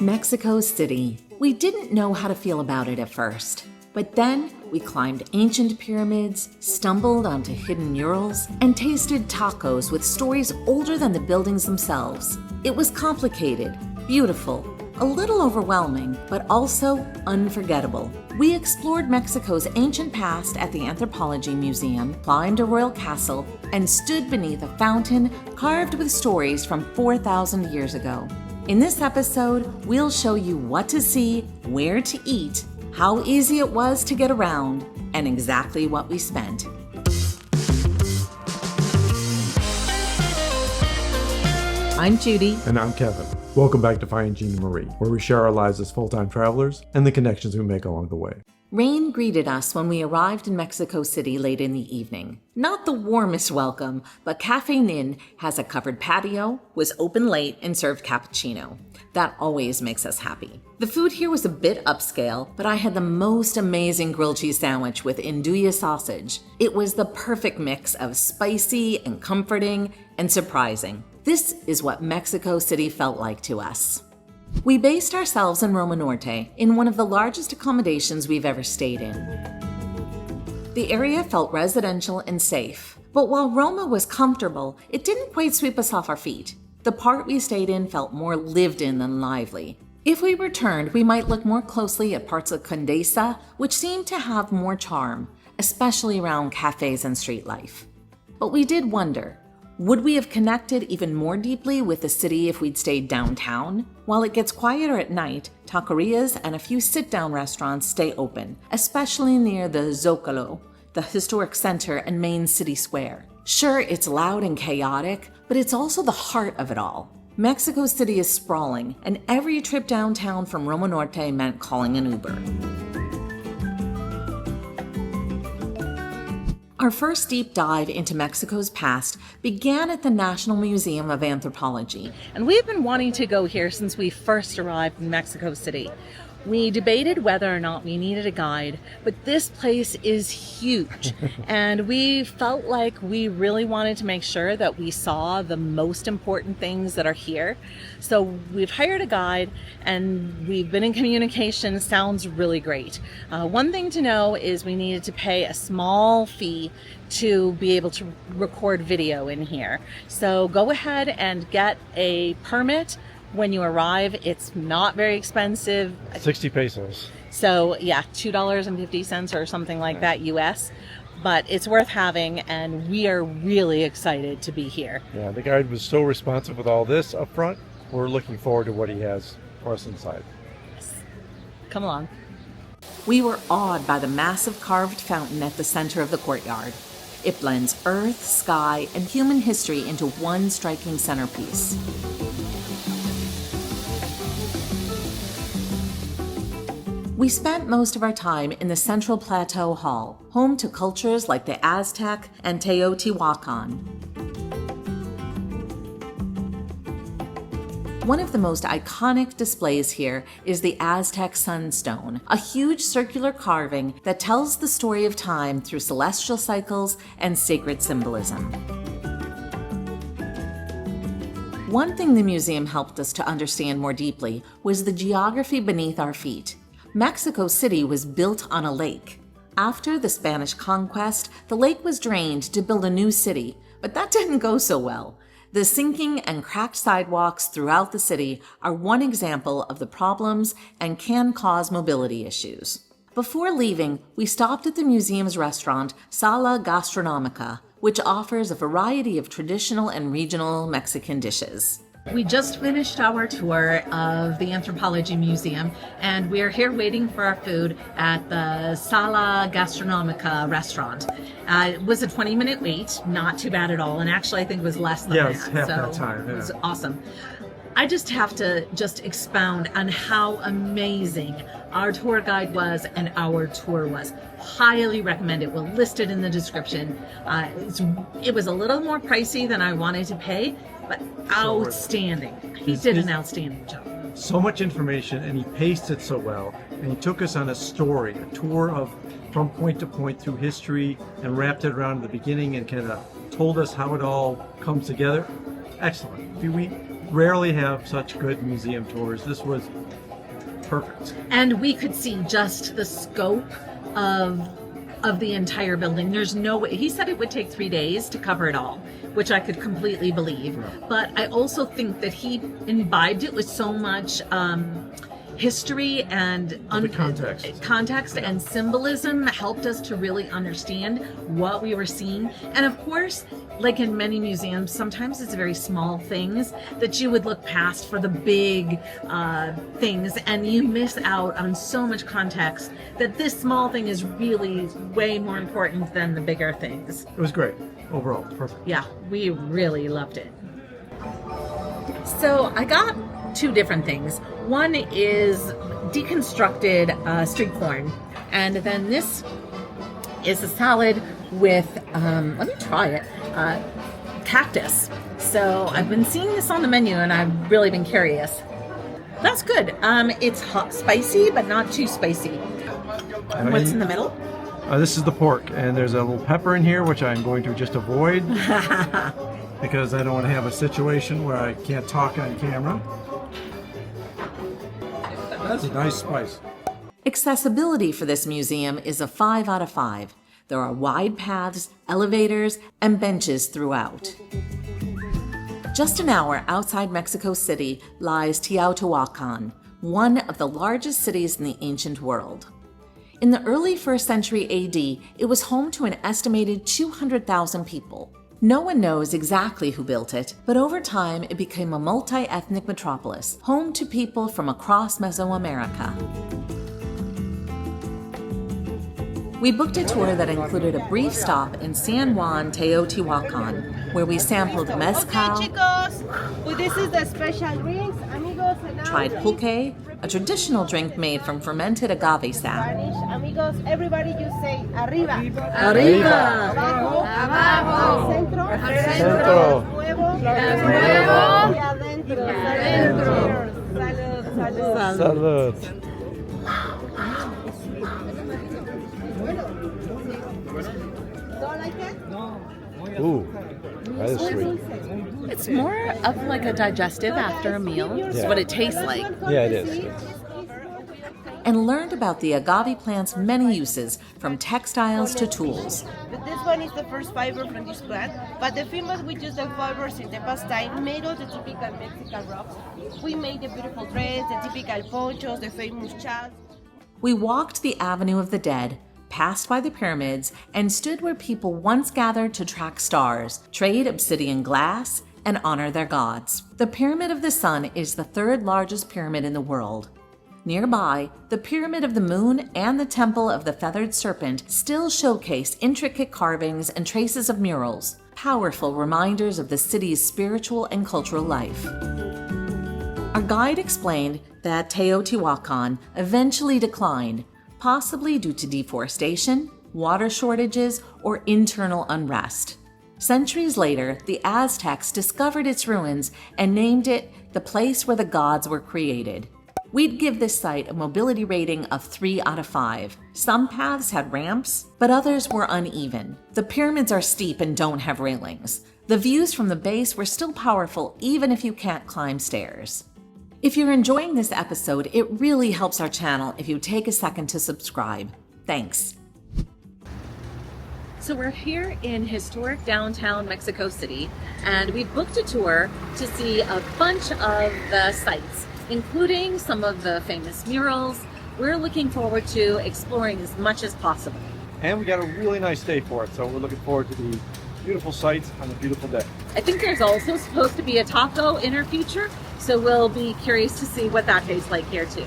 Mexico City. We didn't know how to feel about it at first. But then we climbed ancient pyramids, stumbled onto hidden murals, and tasted tacos with stories older than the buildings themselves. It was complicated, beautiful, a little overwhelming, but also unforgettable. We explored Mexico's ancient past at the Anthropology Museum, climbed a royal castle, and stood beneath a fountain carved with stories from 4,000 years ago. In this episode, we'll show you what to see, where to eat, how easy it was to get around, and exactly what we spent. I'm Judy. And I'm Kevin. Welcome back to Find Gina Marie, where we share our lives as full-time travelers and the connections we make along the way. Rain greeted us when we arrived in Mexico City late in the evening. Not the warmest welcome, but Cafe Nin has a covered patio, was open late, and served cappuccino. That always makes us happy. The food here was a bit upscale, but I had the most amazing grilled cheese sandwich with andouille sausage. It was the perfect mix of spicy and comforting and surprising. This is what Mexico City felt like to us. We based ourselves in Roma, Norte, in one of the largest accommodations we've ever stayed in. The area felt residential and safe, but while Roma was comfortable, it didn't quite sweep us off our feet. The part we stayed in felt more lived in than lively. If we returned, we might look more closely at parts of Condesa, which seemed to have more charm, especially around cafes and street life. But we did wonder, would we have connected even more deeply with the city if we'd stayed downtown? While it gets quieter at night, taquerias and a few sit-down restaurants stay open, especially near the Zócalo, the historic center and main city square. Sure, it's loud and chaotic, but it's also the heart of it all. Mexico City is sprawling, and every trip downtown from Roma Norte meant calling an Uber. Our first deep dive into Mexico's past began at the National Museum of Anthropology. And we've been wanting to go here since we first arrived in Mexico City. We debated whether or not we needed a guide, but this place is huge. And we felt like we really wanted to make sure that we saw the most important things that are here. So we've hired a guide and we've been in communication. Sounds really great. One thing to know is we needed to pay a small fee to be able to record video in here. So go ahead and get a permit. When you arrive, it's not very expensive. 60 pesos. So yeah, $2.50 or something like that US. But it's worth having, and we are really excited to be here. Yeah, the guide was so responsive with all this up front. We're looking forward to what he has for us inside. Yes. Come along. We were awed by the massive carved fountain at the center of the courtyard. It blends earth, sky, and human history into one striking centerpiece. We spent most of our time in the Central Plateau Hall, home to cultures like the Aztec and Teotihuacán. One of the most iconic displays here is the Aztec Sunstone, a huge circular carving that tells the story of time through celestial cycles and sacred symbolism. One thing the museum helped us to understand more deeply was the geography beneath our feet. Mexico City was built on a lake. After the Spanish conquest, the lake was drained to build a new city, but that didn't go so well. The sinking and cracked sidewalks throughout the city are one example of the problems and can cause mobility issues. Before leaving, we stopped at the museum's restaurant, Sala Gastronómica, which offers a variety of traditional and regional Mexican dishes. We just finished our tour of the Anthropology Museum, and we're here waiting for our food at the Sala Gastronómica restaurant. It was a 20-minute wait, not too bad at all, and actually I think it was less than that. Yes, half that time. Yeah. It was awesome. I just have to expound on how amazing our tour guide was and our tour was. Highly recommend it. We'll list it in the description. It was a little more pricey than I wanted to pay, but outstanding. He did an outstanding job. So much information, and he paced it so well, and he took us on a story, a tour of from point to point through history, and wrapped it around the beginning and kind of told us how it all comes together. Excellent. We rarely have such good museum tours. This was perfect. And we could see just the scope of the entire building. There's no way. He said it would take 3 days to cover it all, which I could completely believe. But I also think that he imbibed it with so much history and The context and symbolism helped us to really understand what we were seeing. And of course, like in many museums, sometimes it's very small things that you would look past for the big things, and you miss out on so much context that this small thing is really way more important than the bigger things. It was great. Overall, perfect. Yeah, we really loved it. So I got two different things. One is deconstructed street corn, and then this is a salad with, let me try it, cactus. So I've been seeing this on the menu and I've really been curious. That's good. It's hot, spicy, but not too spicy. And what's in the middle? This is the pork, and there's a little pepper in here, which I'm going to just avoid because I don't want to have a situation where I can't talk on camera. That's a nice spice. Accessibility for this museum is a 5 out of 5. There are wide paths, elevators, and benches throughout. Just an hour outside Mexico City lies Teotihuacán, one of the largest cities in the ancient world. In the early 1st century AD, it was home to an estimated 200,000 people. No one knows exactly who built it, but over time it became a multi-ethnic metropolis, home to people from across Mesoamerica. We booked a tour that included a brief stop in San Juan, Teotihuacan, where we sampled mezcal, Chicos, well, this is the special drinks, amigos. And tried pulque, a traditional drink made from fermented agave sap. Spanish, amigos, everybody you say arriba. Arriba! Abajo, abajo. Centro, Centro. Nuevo, Nuevo. y adentro. Adentro. Salud, salud. Salud. Don't like it? Ooh, that is sweet. It's more of like a digestive after a meal. Is what it tastes like. Yeah, it is. And learned about the agave plant's many uses, from textiles to tools. But this one is the first fiber from this plant. But the famous we use the fibers in the past time made all the typical Mexican wraps. We made the beautiful dress, the typical ponchos, the famous chals. We walked the Avenue of the Dead, passed by the pyramids, and stood where people once gathered to track stars, trade obsidian glass, and honor their gods. The Pyramid of the Sun is the 3rd largest pyramid in the world. Nearby, the Pyramid of the Moon and the Temple of the Feathered Serpent still showcase intricate carvings and traces of murals, powerful reminders of the city's spiritual and cultural life. Our guide explained that Teotihuacan eventually declined, possibly due to deforestation, water shortages, or internal unrest. Centuries later, the Aztecs discovered its ruins and named it the place where the gods were created. We'd give this site a mobility rating of 3 out of 5. Some paths had ramps, but others were uneven. The pyramids are steep and don't have railings. The views from the base were still powerful even if you can't climb stairs. If you're enjoying this episode, it really helps our channel if you take a second to subscribe. Thanks. So we're here in historic downtown Mexico City, and we booked a tour to see a bunch of the sites, including some of the famous murals. We're looking forward to exploring as much as possible. And we got a really nice day for it, so we're looking forward to the beautiful sights on a beautiful day. I think there's also supposed to be a taco in our future, so we'll be curious to see what that tastes like here too.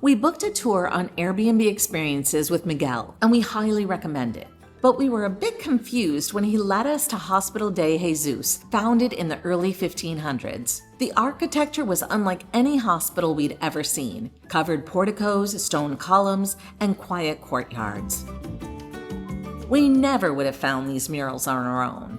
We booked a tour on Airbnb Experiences with Miguel, and we highly recommend it. But we were a bit confused when he led us to Hospital de Jesus, founded in the early 1500s. The architecture was unlike any hospital we'd ever seen: covered porticos, stone columns, and quiet courtyards. We never would have found these murals on our own.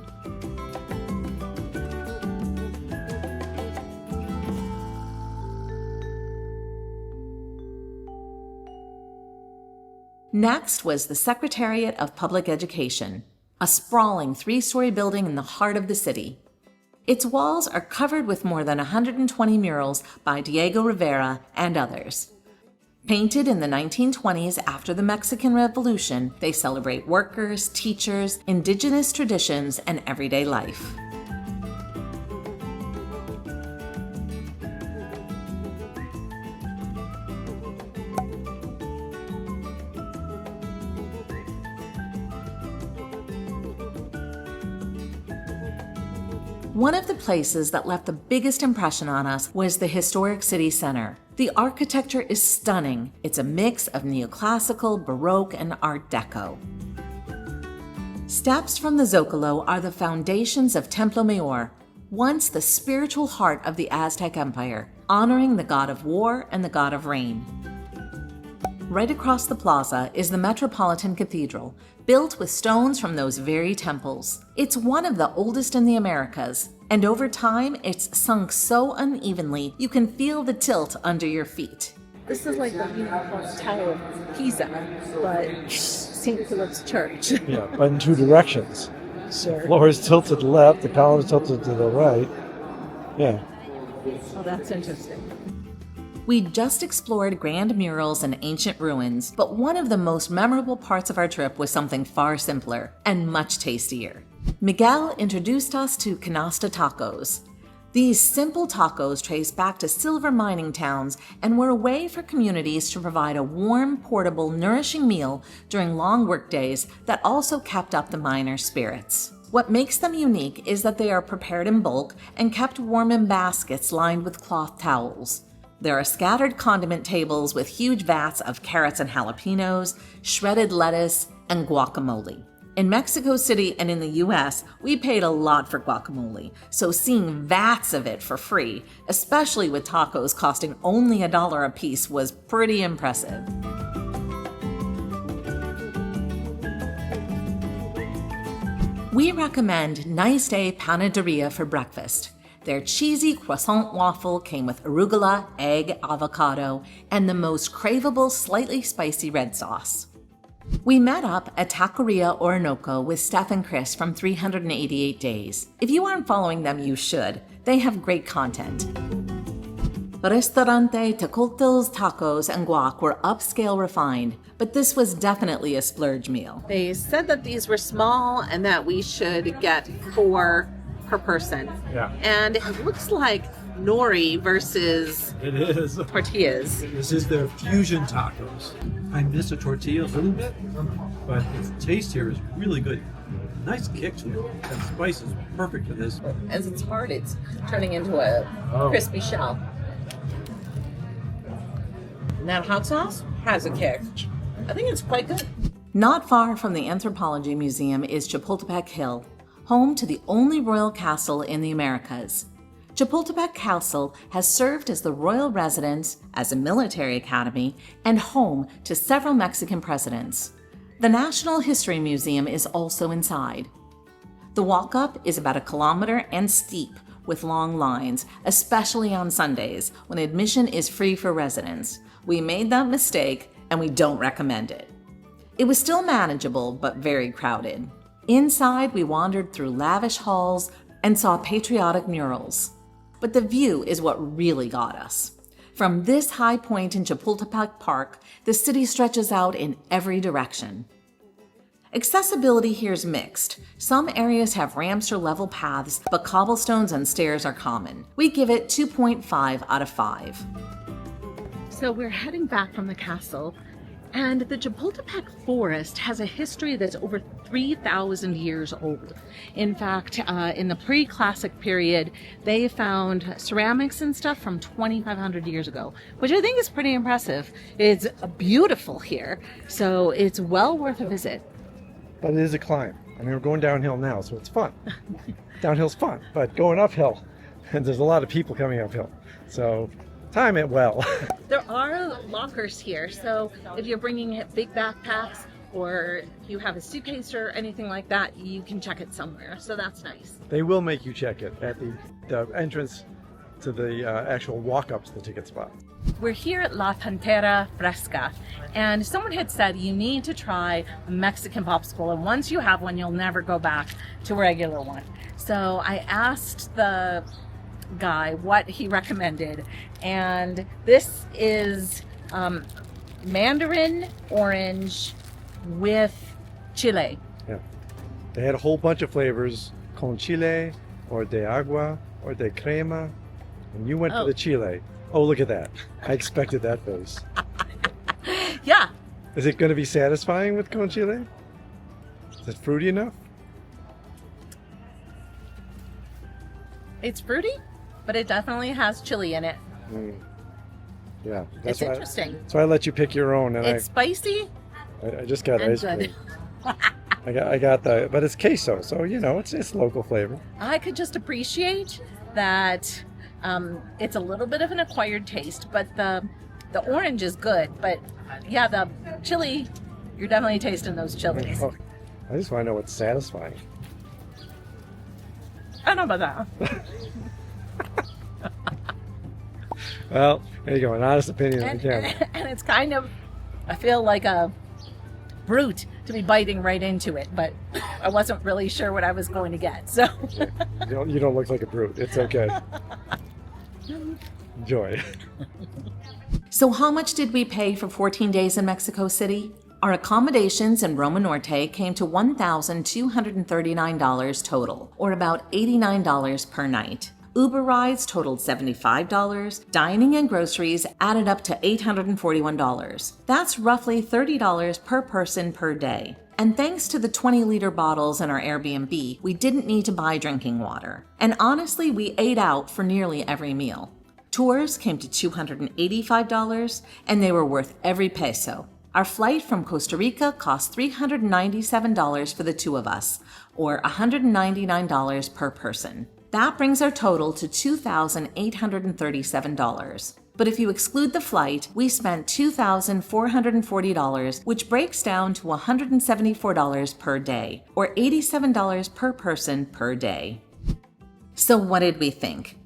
Next was the Secretariat of Public Education, a sprawling 3-story building in the heart of the city. Its walls are covered with more than 120 murals by Diego Rivera and others. Painted in the 1920s after the Mexican Revolution, they celebrate workers, teachers, indigenous traditions, and everyday life. One of the places that left the biggest impression on us was the historic city center. The architecture is stunning. It's a mix of neoclassical, Baroque, and Art Deco. Steps from the Zocalo are the foundations of Templo Mayor, once the spiritual heart of the Aztec Empire, honoring the god of war and the god of rain. Right across the plaza is the Metropolitan Cathedral, built with stones from those very temples. It's one of the oldest in the Americas, and over time it's sunk so unevenly you can feel the tilt under your feet. This is like the Tower of Pisa, but St. Philip's Church. Yeah, but in two directions. Sure. The floor is tilted left, the column is tilted to the right. Yeah. Oh, that's interesting. We just explored grand murals and ancient ruins, but one of the most memorable parts of our trip was something far simpler and much tastier. Miguel introduced us to Canasta tacos. These simple tacos trace back to silver mining towns and were a way for communities to provide a warm, portable, nourishing meal during long workdays that also kept up the miners' spirits. What makes them unique is that they are prepared in bulk and kept warm in baskets lined with cloth towels. There are scattered condiment tables with huge vats of carrots and jalapenos, shredded lettuce, and guacamole. In Mexico City and in the US, we paid a lot for guacamole, so seeing vats of it for free, especially with tacos costing only $1 a piece, was pretty impressive. We recommend Nice Day Panaderia for breakfast. Their cheesy croissant waffle came with arugula, egg, avocado, and the most craveable slightly spicy red sauce. We met up at Taqueria Orinoco with Steph and Chris from 388 Days. If you aren't following them, you should. They have great content. Restaurante Tecotl's tacos and guac were upscale refined, but this was definitely a splurge meal. They said that these were small and that we should get 4 per person. Yeah. And it looks like nori versus It is. tortillas. This is their fusion tacos. I miss a tortilla a little bit, but the taste here is really good. Nice kick to it. That spice is perfect for this. As it's hard, it's turning into a crispy shell. And that hot sauce has a kick. I think it's quite good. Not far from the Anthropology Museum is Chapultepec Hill, home to the only royal castle in the Americas. Chapultepec Castle has served as the royal residence, as a military academy, and home to several Mexican presidents. The National History Museum is also inside. The walk-up is about 1 kilometer and steep with long lines, especially on Sundays when admission is free for residents. We made that mistake and we don't recommend it. It was still manageable but very crowded. Inside, we wandered through lavish halls and saw patriotic murals. But the view is what really got us. From this high point in Chapultepec Park, the city stretches out in every direction. Accessibility here is mixed. Some areas have ramps or level paths, but cobblestones and stairs are common. We give it 2.5 out of 5. So we're heading back from the castle, and the Chapultepec Forest has a history that's over 3,000 years old. In fact, in the pre-classic period, they found ceramics and stuff from 2,500 years ago, which I think is pretty impressive. It's beautiful here, so it's well worth a visit. But it is a climb. I mean, we're going downhill now, so it's fun. Downhill's fun, but going uphill, and there's a lot of people coming uphill. So time it well. There are lockers here, so if you're bringing big backpacks or you have a suitcase or anything like that, you can check it somewhere, so that's nice. They will make you check it at the entrance to the actual walk-up to the ticket spot. We're here at La Pantera Fresca, and someone had said you need to try a Mexican popsicle, and once you have one, you'll never go back to a regular one. So I asked the guy what he recommended, and this is mandarin orange with chile. Yeah, they had a whole bunch of flavors: con chile, or de agua, or de crema, and you went for the chile. Oh, look at that! I expected that face. Yeah. Is it going to be satisfying with con chile? Is it fruity enough? It's fruity, but it definitely has chili in it. Yeah, It's interesting. So I let you pick your own, and It's spicy. I just got and ice cream. good. I got but it's queso, so it's local flavor. I could just appreciate that it's a little bit of an acquired taste, but the orange is good. But yeah, the chili, you're definitely tasting those chilies. Oh, I just want to know what's satisfying. I don't know about that. Well, there you go, an honest opinion on And, camera. and it's kind of, I feel like a brute to be biting right into it, but I wasn't really sure what I was going to get. So You don't look like a brute. It's okay. Enjoy. So how much did we pay for 14 days in Mexico City? Our accommodations in Roma Norte came to $1,239 total, or about $89 per night. Uber rides totaled $75, dining and groceries added up to $841. That's roughly $30 per person per day. And thanks to the 20-liter bottles in our Airbnb, we didn't need to buy drinking water. And honestly, we ate out for nearly every meal. Tours came to $285, and they were worth every peso. Our flight from Costa Rica cost $397 for the two of us, or $199 per person. That brings our total to $2,837. But if you exclude the flight, we spent $2,440, which breaks down to $174 per day, or $87 per person per day. So what did we think?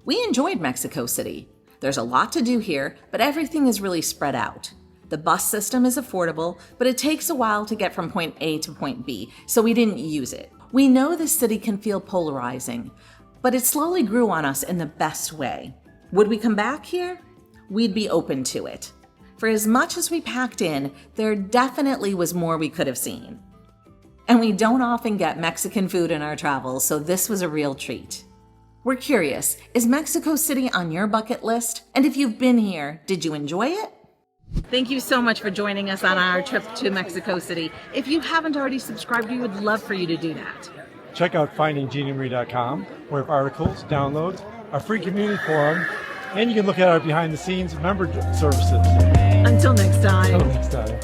We enjoyed Mexico City. There's a lot to do here, but everything is really spread out. The bus system is affordable, but it takes a while to get from point A to point B, so we didn't use it. We know the city can feel polarizing, but it slowly grew on us in the best way. Would we come back here? We'd be open to it. For as much as we packed in, there definitely was more we could have seen. And we don't often get Mexican food in our travels, so this was a real treat. We're curious, is Mexico City on your bucket list? And if you've been here, did you enjoy it? Thank you so much for joining us on our trip to Mexico City. If you haven't already subscribed, we would love for you to do that. Check out findingginamarie.com, where we have articles, downloads, our free community forum, and you can look at our behind-the-scenes member services. Until next time. Until next time.